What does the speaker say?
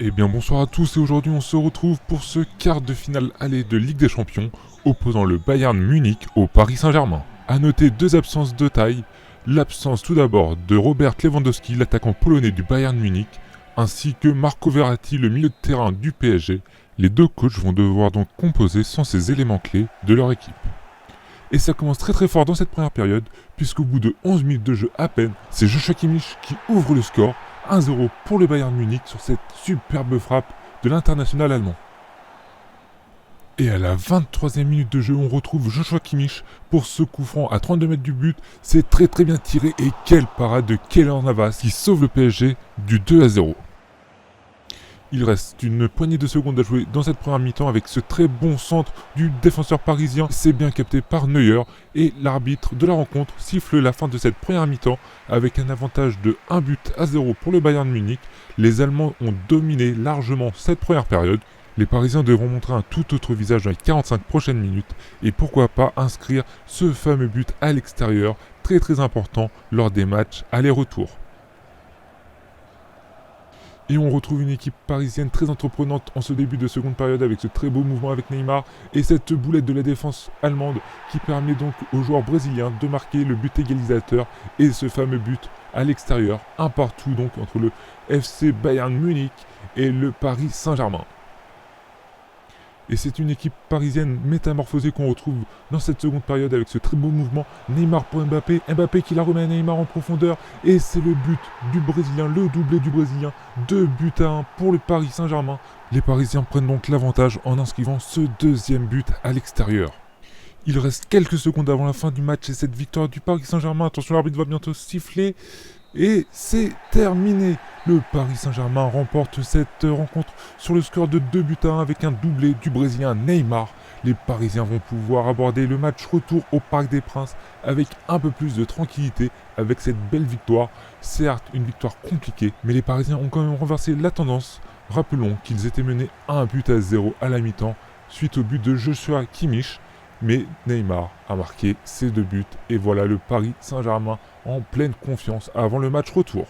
Eh bien bonsoir à tous et aujourd'hui on se retrouve pour ce quart de finale aller de Ligue des Champions opposant le Bayern Munich au Paris Saint-Germain. A noter deux absences de taille, l'absence tout d'abord de Robert Lewandowski, l'attaquant polonais du Bayern Munich, ainsi que Marco Verratti, le milieu de terrain du PSG. Les deux coachs vont devoir donc composer sans ces éléments clés de leur équipe. Et ça commence très fort dans cette première période, puisqu'au bout de 11 minutes de jeu à peine, c'est Joshua Kimmich qui ouvre le score, 1-0 pour le Bayern Munich sur cette superbe frappe de l'international allemand. Et à la 23e minute de jeu, on retrouve Joshua Kimmich pour ce coup franc à 32 mètres du but. C'est très bien tiré et quelle parade de Keylor Navas qui sauve le PSG du 2-0. Il reste une poignée de secondes à jouer dans cette première mi-temps avec ce très bon centre du défenseur parisien. C'est bien capté par Neuer et l'arbitre de la rencontre siffle la fin de cette première mi-temps avec un avantage de 1-0 pour le Bayern Munich. Les Allemands ont dominé largement cette première période. Les Parisiens devront montrer un tout autre visage dans les 45 prochaines minutes et pourquoi pas inscrire ce fameux but à l'extérieur, très important lors des matchs aller-retour. Et on retrouve une équipe parisienne très entreprenante en ce début de seconde période avec ce très beau mouvement avec Neymar et cette boulette de la défense allemande qui permet donc aux joueurs brésiliens de marquer le but égalisateur et ce fameux but à l'extérieur, un partout donc entre le FC Bayern Munich et le Paris Saint-Germain. Et c'est une équipe parisienne métamorphosée qu'on retrouve dans cette seconde période avec ce très beau mouvement. Neymar pour Mbappé, Mbappé qui la remet à Neymar en profondeur. Et c'est le but du Brésilien, le doublé du Brésilien. 2-1 pour le Paris Saint-Germain. Les Parisiens prennent donc l'avantage en inscrivant ce deuxième but à l'extérieur. Il reste quelques secondes avant la fin du match et cette victoire du Paris Saint-Germain. Attention, l'arbitre va bientôt siffler. Et c'est terminé. Le Paris Saint-Germain remporte cette rencontre sur le score de 2-1 avec un doublé du Brésilien Neymar. Les Parisiens vont pouvoir aborder le match retour au Parc des Princes avec un peu plus de tranquillité avec cette belle victoire. Certes, une victoire compliquée, mais les Parisiens ont quand même renversé la tendance. Rappelons qu'ils étaient menés 1-0 à la mi-temps suite au but de Joshua Kimmich. Mais Neymar a marqué ses deux buts et voilà le Paris Saint-Germain en pleine confiance avant le match retour.